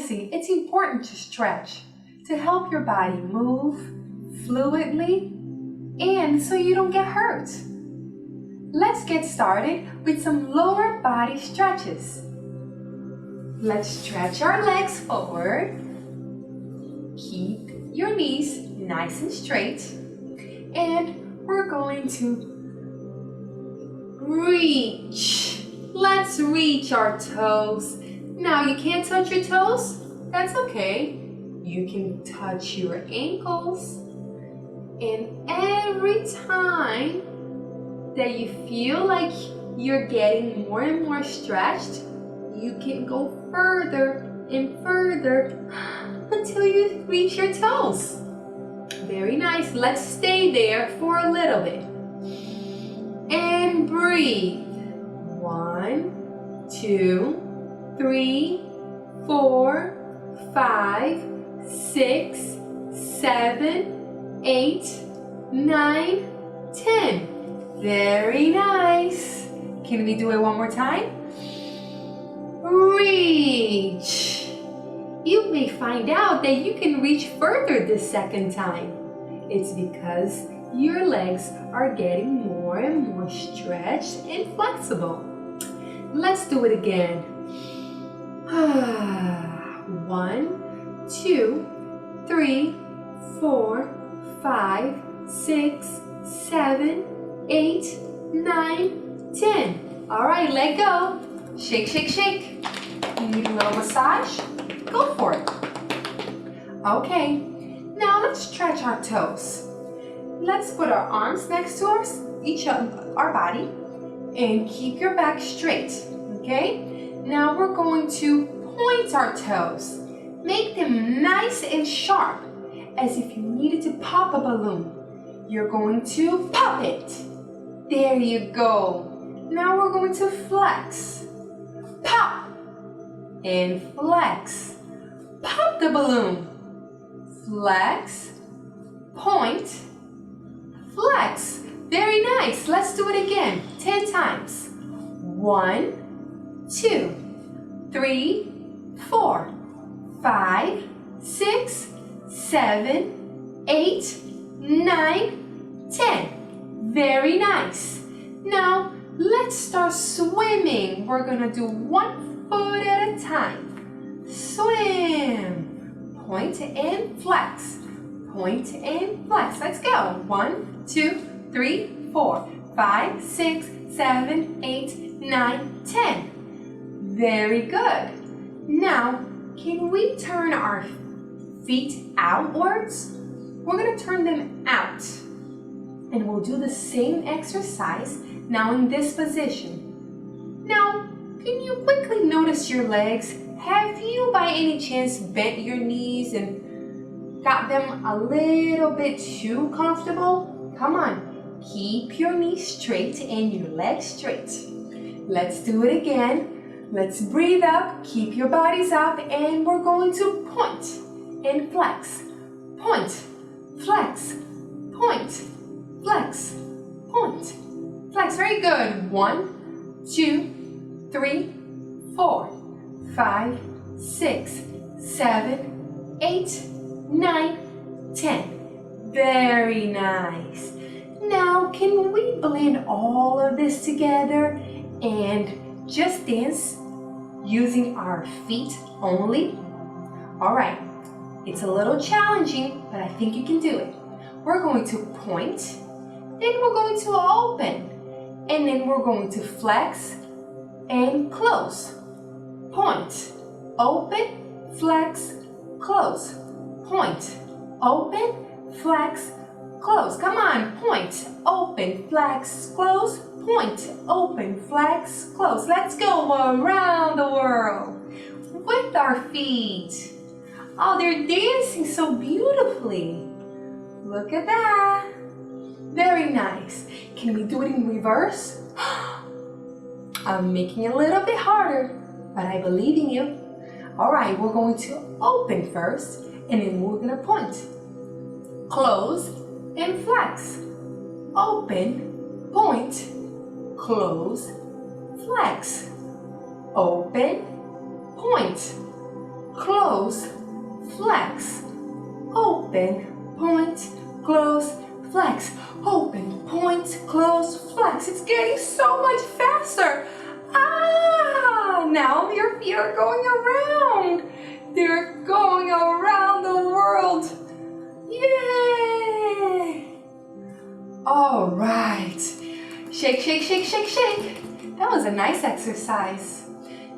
see, it's important to stretch to help your body move fluidly and so you don't get hurt. Let's get started with some lower body stretches. Let's stretch our legs forward. Keep your knees nice and straight. And we're going to reach. Let's reach our toes. Now you can't touch your toes? That's okay. You can touch your ankles. And every time that you feel like you're getting more and more stretched, you can go further and further until you reach your toes. Very nice. Let's stay there for a little bit. And breathe. 1, 2, 3, 4, 5, 6, 7, 8, 9, 10. Very nice. Can we do it one more time? Reach. You may find out that you can reach further the second time. It's because your legs are getting more and more stretched and flexible. Let's do it again. 1, 2, 3, 4, 5, 6, 7, 8, 9, 10. All right, let go. Shake, shake, shake. You need a little massage? Go for it. Okay, now let's stretch our toes. Let's put our arms next to our body and keep your back straight, okay? Now we're going to point our toes. Make them nice and sharp, as if you needed to pop a balloon. You're going to pop it. There you go. Now we're going to flex. Pop and flex. Pop the balloon. Flex, point, flex. Very nice. Let's do it again. 10 times. 1, 2, 3, 4, 5, 6, 7, 8, 9, 10. Very nice. Now, let's start swimming. We're gonna do 1 foot at a time. Swim. Point and flex. Point and flex. Let's go. 1, 2, 3, 4, 5, 6, 7, 8, 9, 10. Very good. Now, can we turn our feet outwards? We're gonna turn them out. And we'll do the same exercise now in this position. Now, can you quickly notice your legs? Have you by any chance bent your knees and got them a little bit too comfortable? Come on, keep your knees straight and your legs straight. Let's do it again. Let's breathe up, keep your bodies up, and we're going to point and flex. Point, flex, point, flex, point, flex. Very good. 1, 2, 3, 4, 5, 6, 7, 8, 9, 10. Very nice. Now, can we blend all of this together and just dance using our feet only? All right, it's a little challenging, but I think you can do it. We're going to point, then we're going to open, and then we're going to flex and close. Point, open, flex, close. Point, open, flex, close. Come on, point, open, flex, close. Point, open, flex, close. Let's go around the world with our feet. Oh, they're dancing so beautifully. Look at that. Very nice. Can we do it in reverse? I'm making it a little bit harder, but I believe in you. All right, we're going to open first, and then we're going to point. Close and flex. Open, point, close, flex. Open, point, close, flex, open, point, close, flex, open, point, close, flex. It's getting so much faster. Now your feet are going around. They're going around the world. Yay! All right. Shake, shake, shake, shake, shake. That was a nice exercise.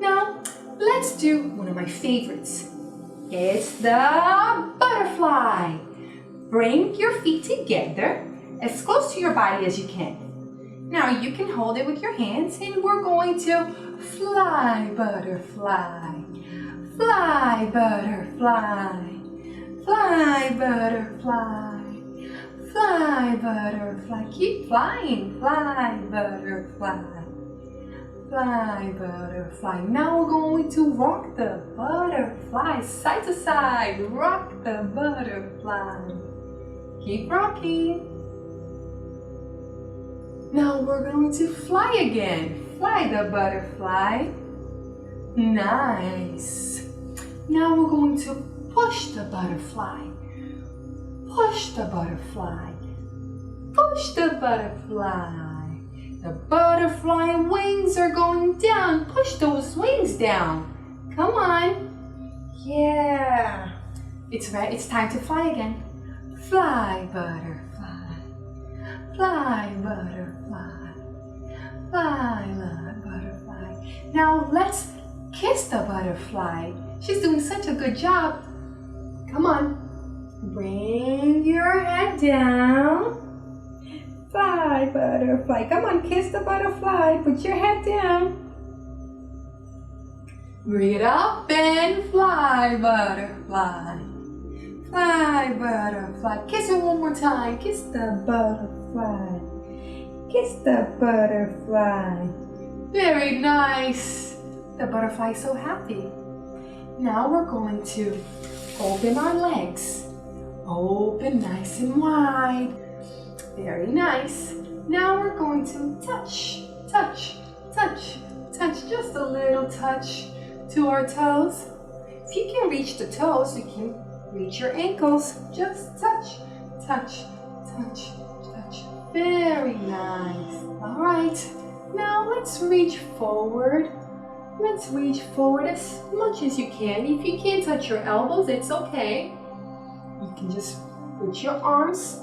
Now, let's do one of my favorites. It's the butterfly. Bring your feet together as close to your body as you can. Now you can hold it with your hands and we're going to fly, butterfly. Fly, butterfly. Fly, butterfly. Fly, butterfly. Keep flying. Fly, butterfly. Fly, butterfly. Now we're going to rock the butterfly side to side. Rock the butterfly. Keep rocking. Now we're going to fly again. Fly the butterfly. Nice. Now we're going to push the butterfly. Push the butterfly. Push the butterfly. The butterfly wings are going down. Push those wings down. Come on. Yeah. It's time to fly again. Fly, butterfly. Fly, butterfly. Fly, butterfly. Now let's kiss the butterfly. She's doing such a good job. Come on. Bring your head down. Fly, butterfly. Come on, kiss the butterfly. Put your head down. Bring it up and fly, butterfly. Fly, butterfly. Kiss it one more time. Kiss the butterfly. Kiss the butterfly. Very nice. The butterfly is so happy. Now we're going to open our legs. Open nice and wide. Very nice. Now we're going to touch, touch, touch, touch. Just a little touch to our toes. If you can reach the toes, you can reach your ankles. Just touch, touch, touch, touch. Very nice. All right. Now let's reach forward. Let's reach forward as much as you can. If you can't touch your elbows, it's okay. You can just put your arms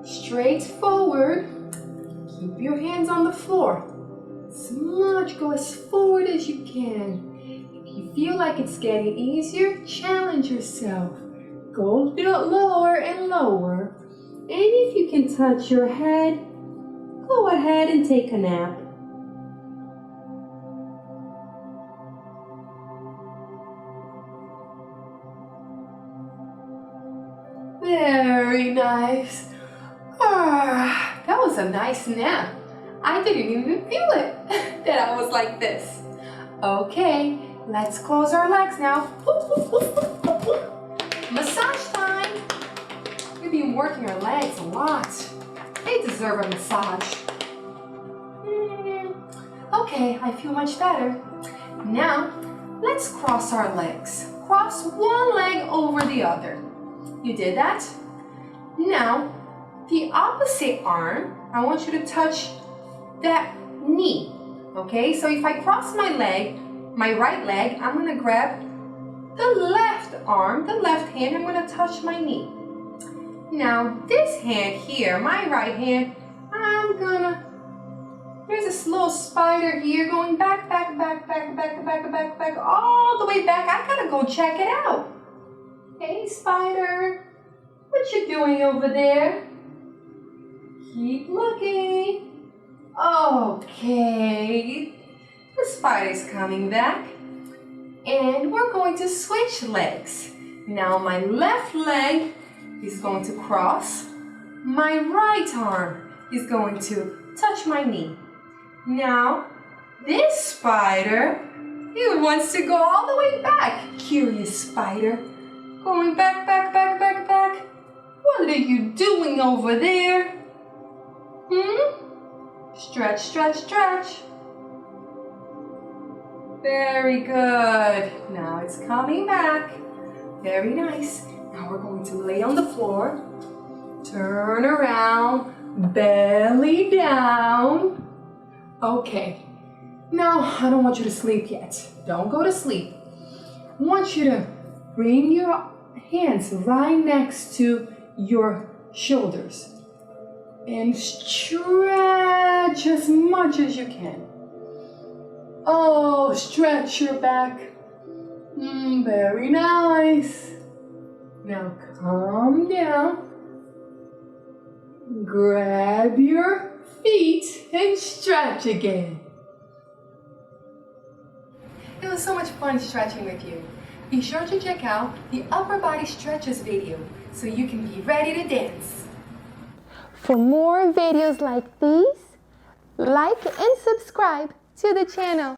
straight forward. Keep your hands on the floor. Go as forward as you can. If you feel like it's getting easier, challenge yourself. Go a bit lower and lower. And if you can touch your head, go ahead and take a nap. Very nice. That was a nice nap. I didn't even feel it that I was like this. Okay, let's close our legs now. Massage time. We've been working our legs a lot. They deserve a massage. Okay, I feel much better. Now, let's cross our legs. Cross one leg over the other. You did that? Now, the opposite arm, I want you to touch that knee. Okay, so if I cross my leg, my right leg, I'm gonna grab the left arm, the left hand, I'm gonna touch my knee. Now, this hand here, my right hand, there's this little spider here going back, all the way back. I gotta go check it out. Hey, spider, what you doing over there? Keep looking. Okay, the spider's coming back. And we're going to switch legs. Now my left leg is going to cross. My right arm is going to touch my knee. Now, this spider, he wants to go all the way back. Curious spider. Going back. What are you doing over there? Stretch. Very good. Now it's coming back. Very nice. Now we're going to lay on the floor. Turn around, belly down. Okay. Now, I don't want you to sleep yet. Don't go to sleep. I want you to bring your hands right next to your shoulders and stretch as much as you can. Oh, stretch your back. Very nice. Now calm down. Grab your feet and stretch again. It was so much fun stretching with you. Be sure to check out the upper body stretches video so you can be ready to dance. For more videos like these, like and subscribe to the channel.